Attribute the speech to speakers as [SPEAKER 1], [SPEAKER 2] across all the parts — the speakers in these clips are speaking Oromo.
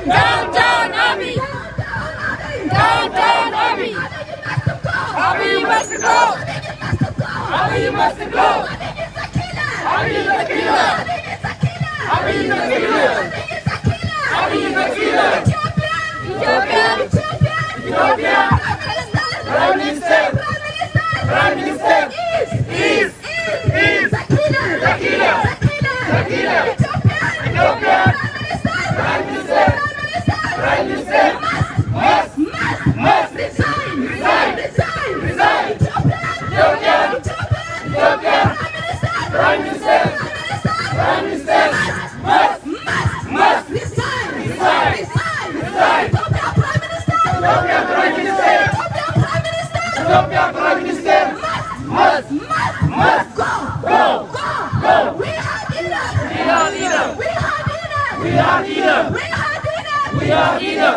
[SPEAKER 1] Downtown Abbey! Downtown Abbey! Abbey, you must go! Abbey, you must go! Abbey is a killer! Abbey is a killer! Abbey is a killer! Ethiopia! Ethiopia! Prime Minister! Prime Minister! Is the killer! The killer! Ethiopia! Prime Minister! Prime Minister! Must resign! Ethiopia! Prime Minister! Prime Minister! Must resign! Ethiopia Prime Minister! Ethiopia Prime Minister! Must go! We are leader!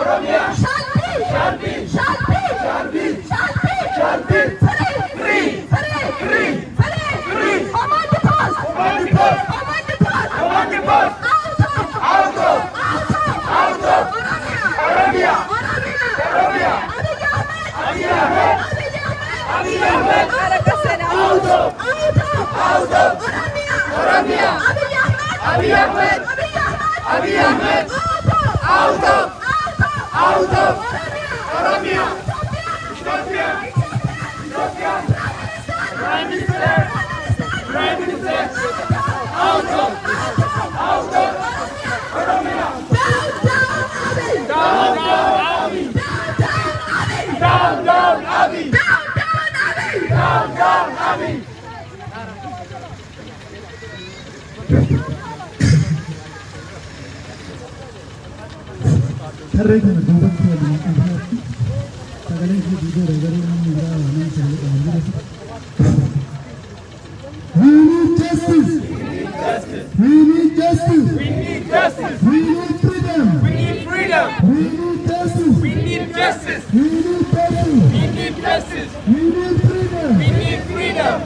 [SPEAKER 1] Oromia shall be free! Oromia shall be free! Command the post! Out of Oromia! Abiy Ahmed! Out of Oromia! Abiy Ahmed! Out of Oromia! Ethiopia! Prime Minister! Out of Oromia! Down Abbey! We need justice. We need freedom. We need justice. We need freedom.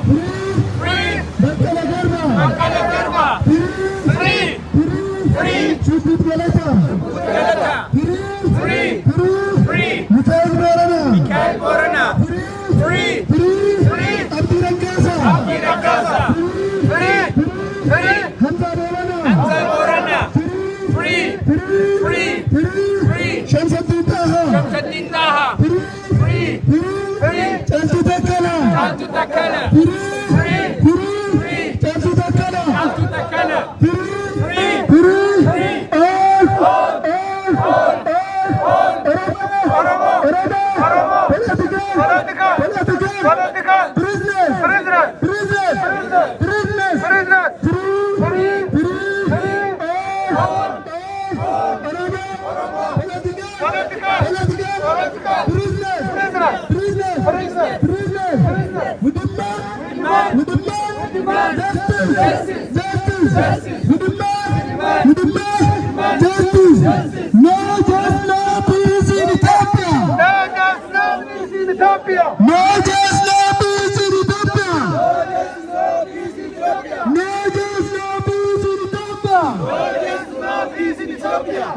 [SPEAKER 1] Free. Bakkala Garba. Free. Chuput Galata. Free. Mikhail Borana. Free. Abdi Rakaza. Free. Hamza Borana. Free. Shamsuddin Taha. Free. Chantu Takala. Free. Chantu Takala. Free. Political prisoners. We demand justice. We demand justice. No peace in Ethiopia. No peace in Ethiopia.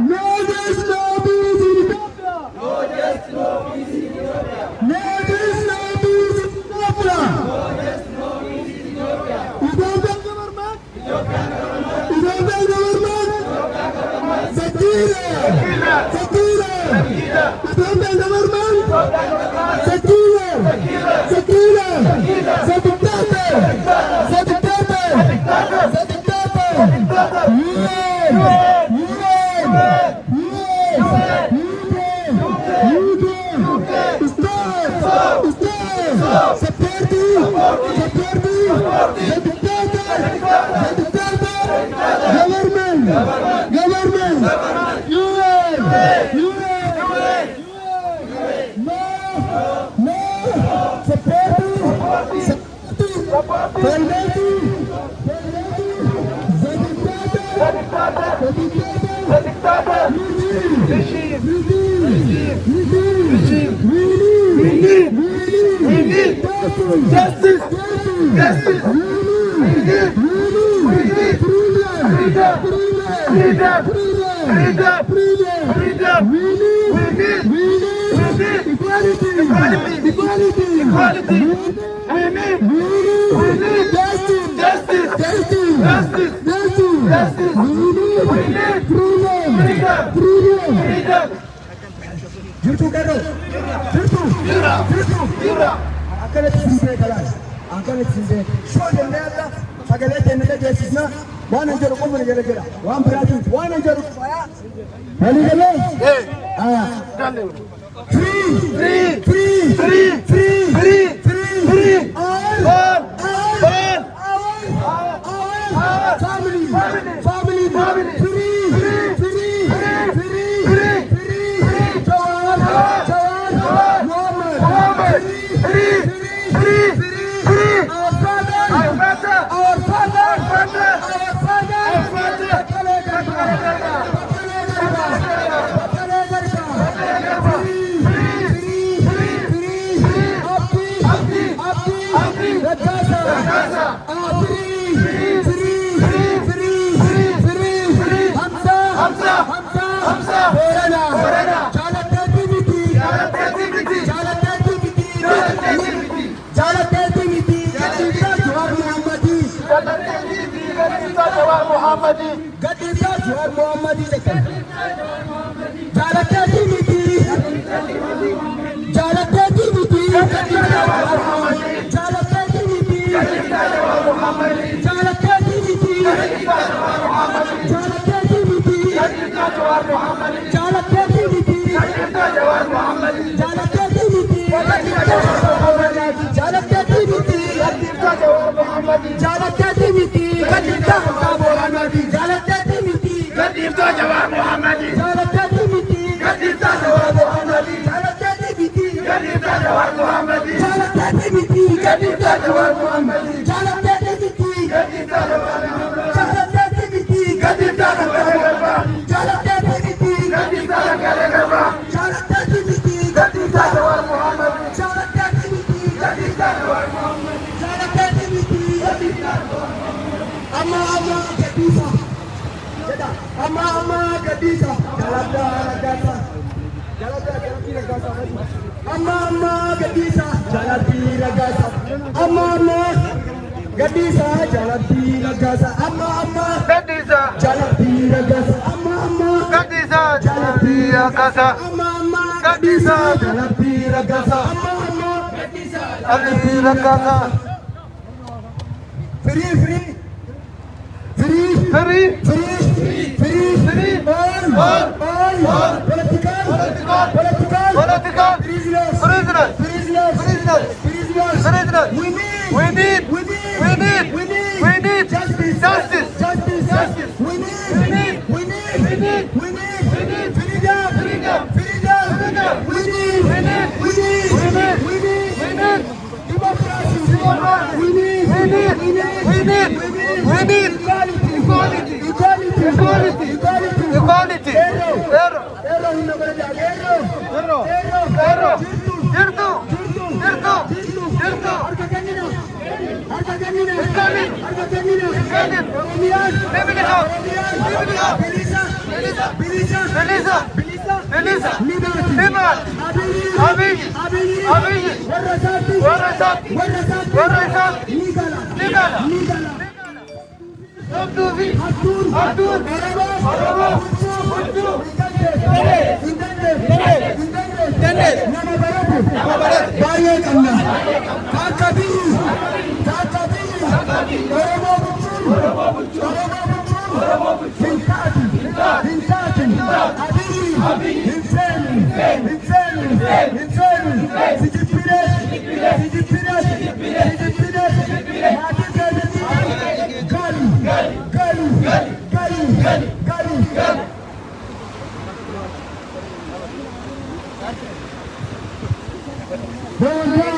[SPEAKER 1] Justice! Justice! Freedom! Freedom! Freedom! We need equality! Equality! We need justice! Justice! We need freedom! Jirtu karo! Jirtu! Akala tsinde kala. Akala tsinde. Shoda nela. Sagalete nela jesisna. Wana njoro kumuni jela. Wan brati. Wana njoro faya. Hali gele? Free. All. Family. Free.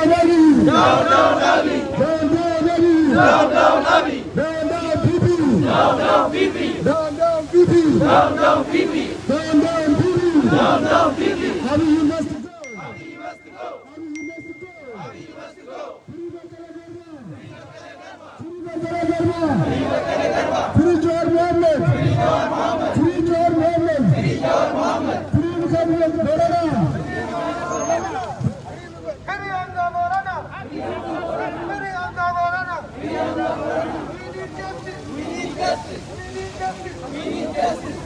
[SPEAKER 1] Abiy.
[SPEAKER 2] Down, down, Abiy.
[SPEAKER 1] Down, down, Abiy.
[SPEAKER 2] Down, down, Abiy.
[SPEAKER 1] Down, down, Bibi.
[SPEAKER 2] Down, down, Bibi.
[SPEAKER 1] Down, down, Bibi.
[SPEAKER 2] Down, down, Bibi.
[SPEAKER 1] Down, down, Bibi.
[SPEAKER 2] Down, down, Bibi.
[SPEAKER 1] Abiy, you must go.
[SPEAKER 2] Abiy must go.
[SPEAKER 1] Abiy, you must go.
[SPEAKER 2] Abiy must go.
[SPEAKER 1] Free Jawahar Mohammed. Free Jawahar Mohammed.
[SPEAKER 2] Free Jawahar Mohammed.
[SPEAKER 1] Free Muhammad Borana.
[SPEAKER 2] We need justice. We need justice.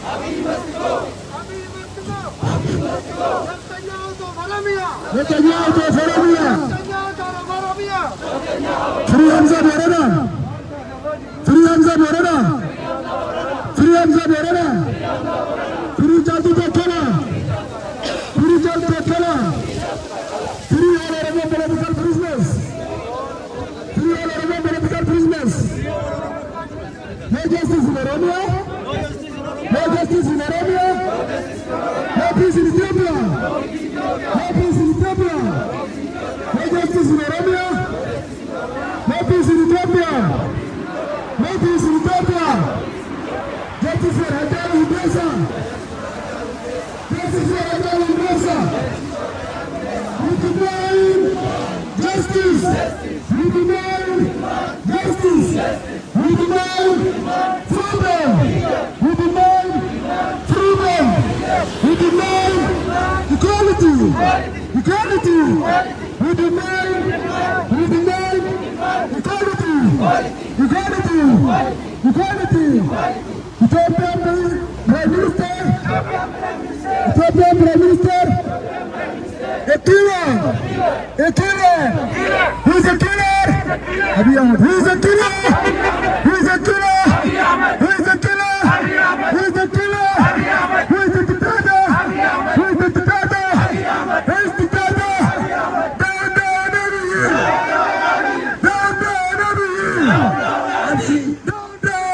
[SPEAKER 2] Abiy must go.
[SPEAKER 1] Netanyahu to Oromia. Free Hamza Borana. Free Hamza Borana. Free Hamza Borana. Free Jaldu Dokala. Free Jaldu Dokala. Free all Oromo political prisoners. Free all Oromo political prisoners. No justice in Oromia. No justice in Oromia. No peace in Ethiopia. No peace in Ethiopia. No justice in Oromia. No peace in Ethiopia. No peace in Ethiopia. Justice for Haidar Hundessa. Justice for Haidar Hundessa. We demand justice. We demand justice. We demand freedom. We demand freedom. We demand equality. Equality. We demand equality. Equality. Equality. Ethiopian Prime Minister. Ethiopian Prime Minister. A killer. A killer. Who's a killer? Abiy Ahmed. Who's a killer? Who's a killer? Who's a killer? Who's a killer? Who's the dictator? Who's the dictator? Who's the dictator? Down,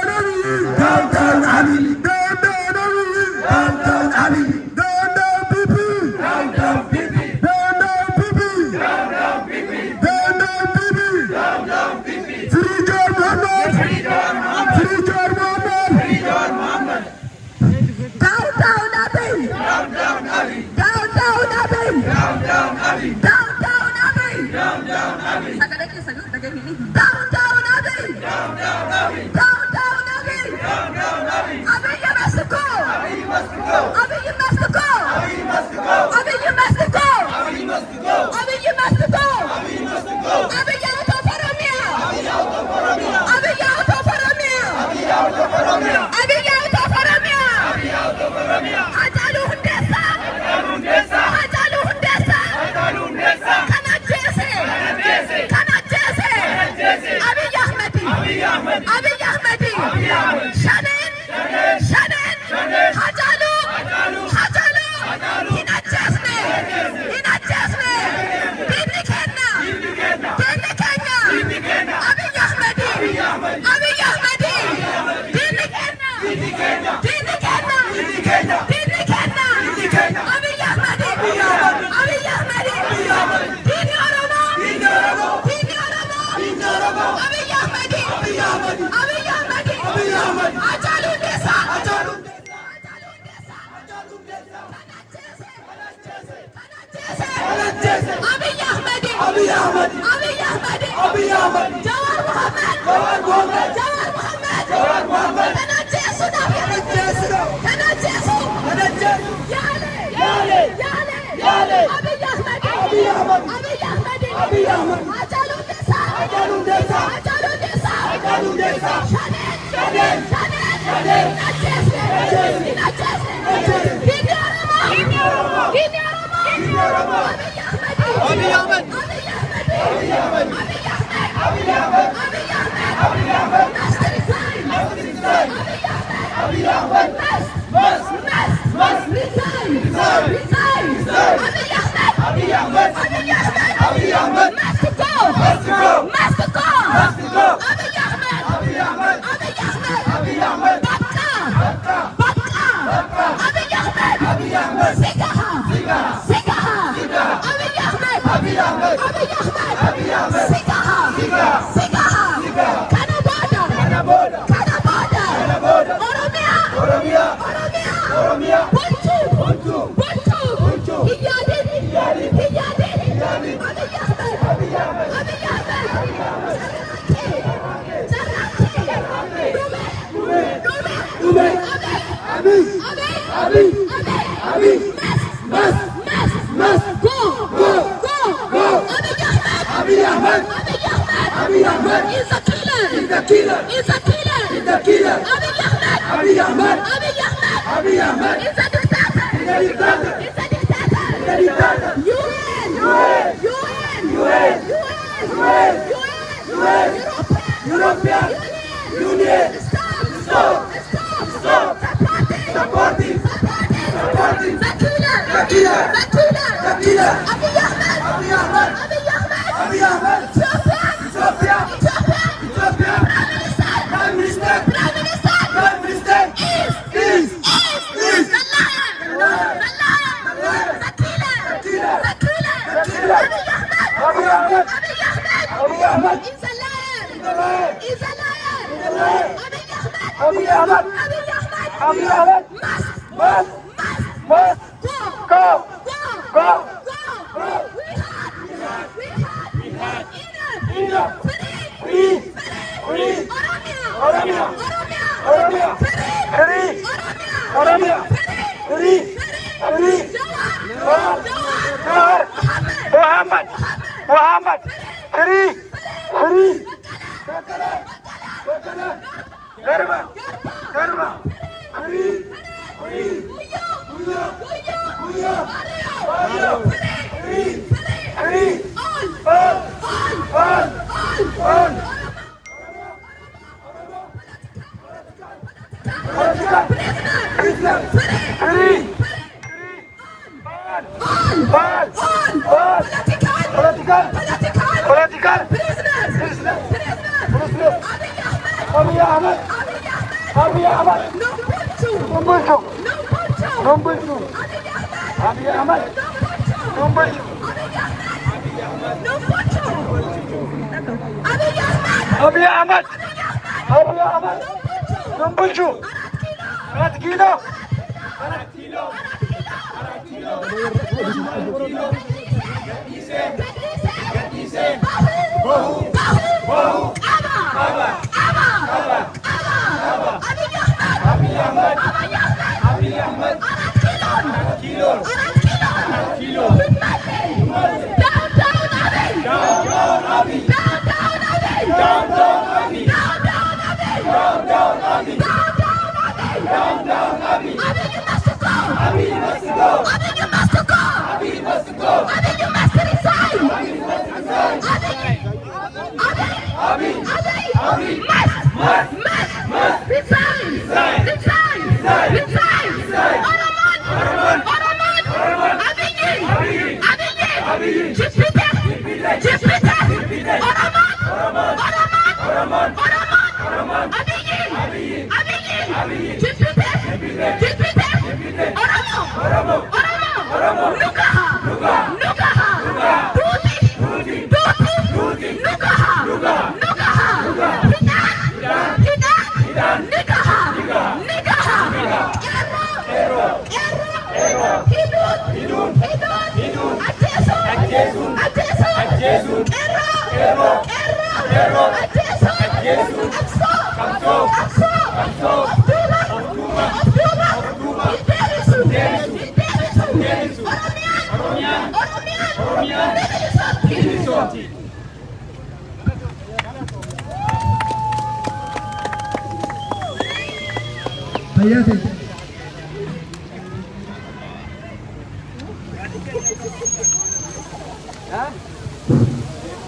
[SPEAKER 1] down, Abiy. Down, down, Abiy. Down, down, Abiy. Down, down, Abiy. Down, down, Abiy. Down, down, Abiy. Down, down, Bibi.
[SPEAKER 2] Down, down, Bibi.
[SPEAKER 1] Down, down, Bibi.
[SPEAKER 2] Down, down, Bibi.
[SPEAKER 1] Down, down, Bibi.
[SPEAKER 2] Down, down, Bibi.
[SPEAKER 1] Free Jawahar Mohammed.
[SPEAKER 2] Free Jawahar Mohammed.
[SPEAKER 1] Free Jawahar Mohammed.
[SPEAKER 2] Free Jawahar Mohammed.
[SPEAKER 1] Down, down, Abiy.
[SPEAKER 2] Down, down, Abiy.
[SPEAKER 1] Down, down, Abiy.
[SPEAKER 2] Down, down, Abiy.
[SPEAKER 1] Down, down, Abiy.
[SPEAKER 2] Down, down, Abiy.
[SPEAKER 1] Down, down, Abiy.
[SPEAKER 2] Down, down, Abiy.
[SPEAKER 1] Down, down, Abiy.
[SPEAKER 2] Down, down, Abiy.
[SPEAKER 1] Abiy, you must go.
[SPEAKER 2] Abiy must go.
[SPEAKER 1] Abiy, you must go.
[SPEAKER 2] Abiy must go.
[SPEAKER 1] Abiy, you must go.
[SPEAKER 2] Abiy must go.
[SPEAKER 1] Abiy, you must go.
[SPEAKER 2] Abiy must go.
[SPEAKER 1] Abiy out of Oromia.
[SPEAKER 2] Abiy out of Oromia.
[SPEAKER 1] Abiy out of Oromia.
[SPEAKER 2] Abiy out of Oromia.
[SPEAKER 1] Abiy out of Oromia.
[SPEAKER 2] Abiy out of Oromia.
[SPEAKER 1] Hajalu Hundessa.
[SPEAKER 2] Hajalu Hundessa.
[SPEAKER 1] Hajalu Hundessa.
[SPEAKER 2] Hajalu Hundessa.
[SPEAKER 1] Kana Jesse. Kana Jesse. Abiy Ahmed.
[SPEAKER 2] Abiy Ahmed.
[SPEAKER 1] Abiy Ahmed.
[SPEAKER 2] Abiy Ahmed.
[SPEAKER 1] Shanen. Shanen. Hajalu. Hajalu. Hina Jesse. Hina Jesse. Dini Kenya. Dini Kenya. Abiy Ahmed. Abiy Ahmed. Dini Kenya. Dini Kenya. Dini Kenya. Abiy Ahmed. Abiy Ahmed. Dini Oromo. Dini Oromo. Abiy Ahmed. Abiy Ahmed. Hajalu Hundessa. Abiy Ahmed. Jawahar Mohammed. Kana Jesu da. Kana Jesu. Yale. Abiy Ahmed. Hajalu Hundessa. Shanen. Hina Jesse. Dini Oromo. Abiy Ahmed. Must resign. Must resign. Abiy Ahmed.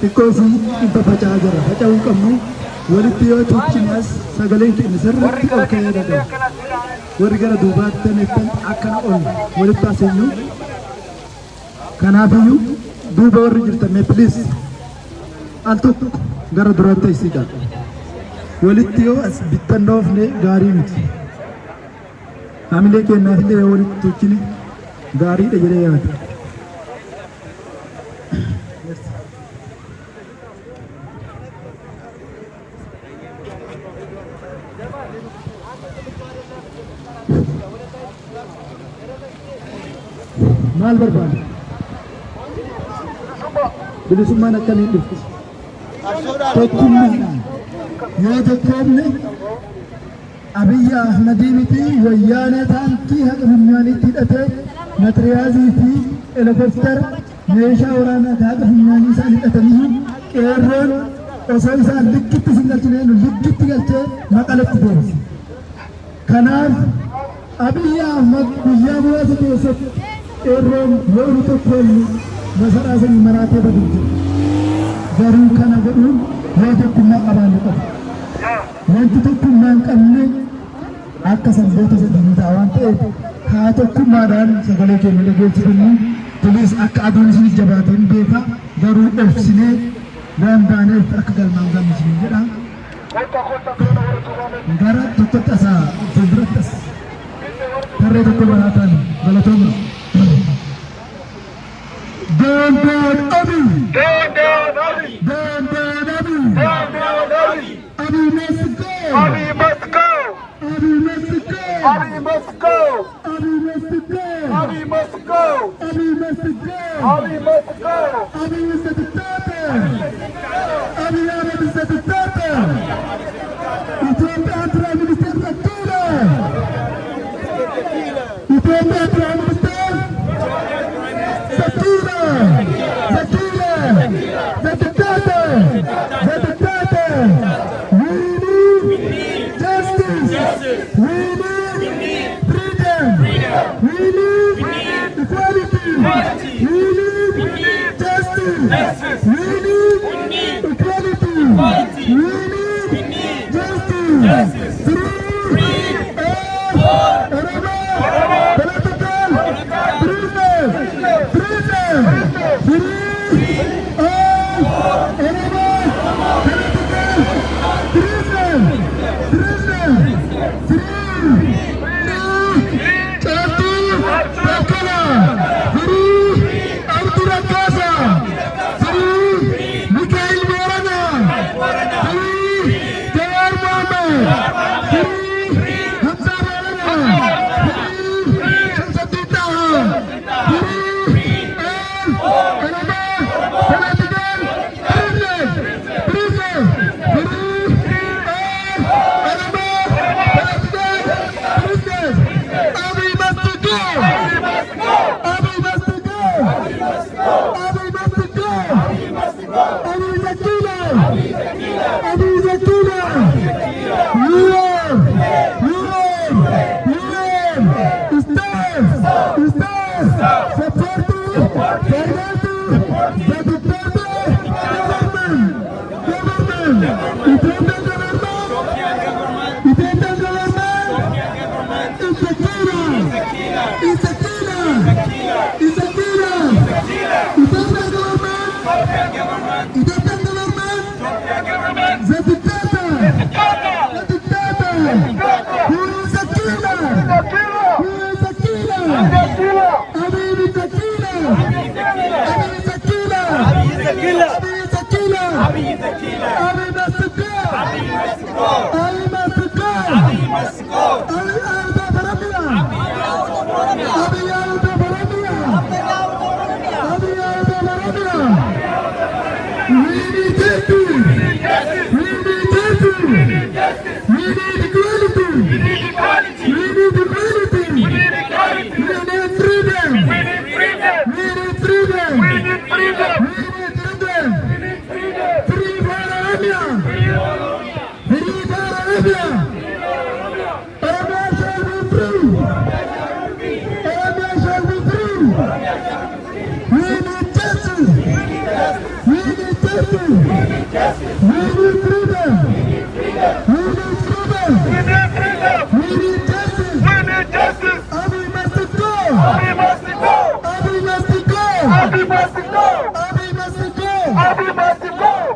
[SPEAKER 1] Because iba pacajara, pacawu kamu, walitio tuchinas sagalen kinisar okay daga. Warigara dubat tenekan akana on, walita senyu. Kanabiyu duba warigirta me please. Altuk gara durante isika. Walitio as bitanov ne gari miti. Hamile ke nahile walit tuchini gaariidha jedhee yaada. Maal barbaada? Bilisummaan akkamiin dhufti? Tokkummaadhaan yoo tokkoomne Abiy Ahmedii miti wayyaanee taankii haqa funyaaniitti hidhatee matiriyaazii fi helikooftara meeshaa waraanaa haqa funyaanii isaan hidhatanii qeerroon osoo isaan likkitti sin galchineen likkitti galchee maqalatti deemse. Kanaaf Abiy Ahmed guyyaa muraasa keessatti qeerroon yoo nu tokkoomne masaraa sanii maraatee baduu jira. Garuu kana godhuun yoo tokkummaa qabaannu qaba. Wanti tokkummaan qabne akka sanboota sadii ta'a waan ta'eef haa tokkummaadhaan sagalee keenya dhageessifannu. Kunis akka aduun isin jabaateen beeka garuu dhoofsinee waan baaneef akka galmaan gammachiin jedha. Gara tokkotti asaa fuulduratti as tarree tokko baraataan galatooma. Down Abiy! Down Abiy! Down Abiy! Down Abiy! Abiy must go! Abiy must go! Abiy must go! Abiy must go! Abiy must go! Abiy must go! Abiy must go! Abiy must go! Abiy is the dictator! Abiy Ahmed is the dictator! Ethiopian Prime Minister Zakila! Ethiopian Prime Minister Zakila! Zakila! The dictator! The dictator! We need justice! We need freedom! We need equality! We need justice! We need equality! We need justice! Free all political prisoners! Free all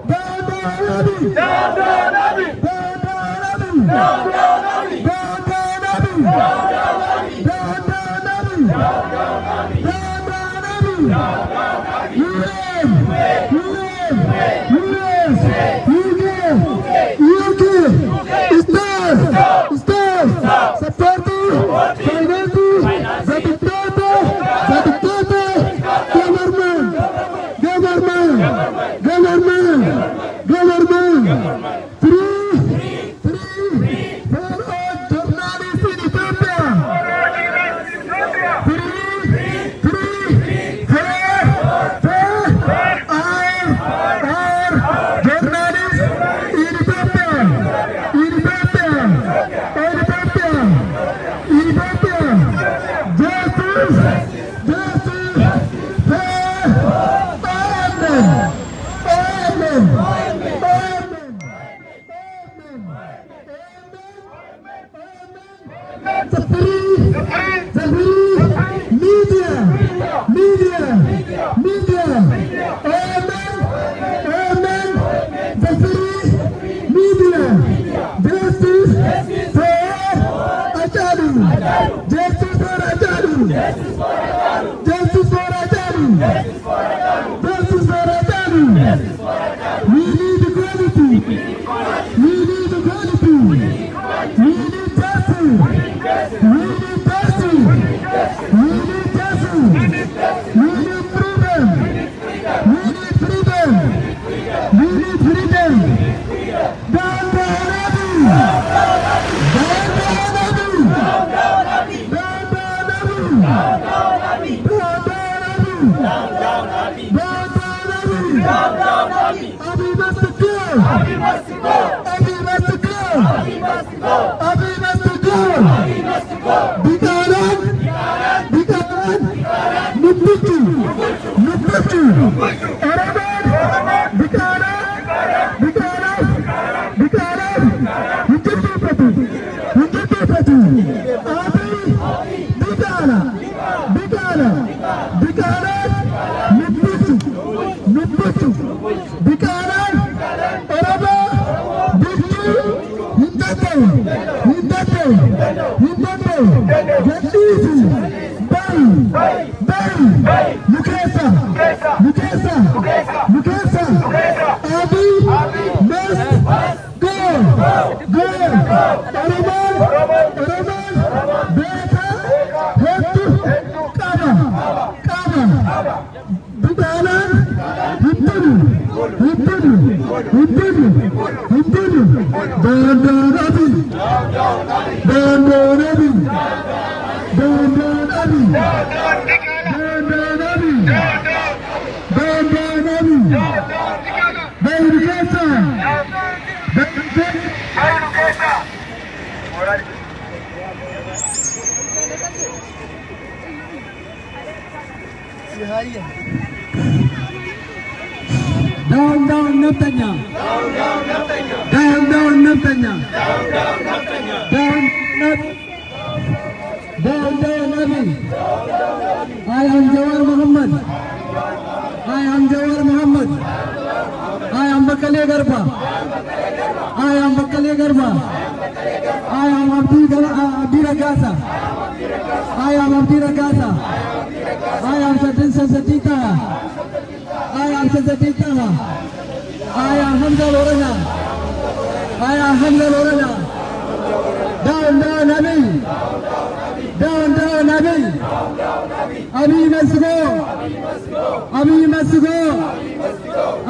[SPEAKER 2] Down Abiy!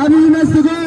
[SPEAKER 1] Abi must go.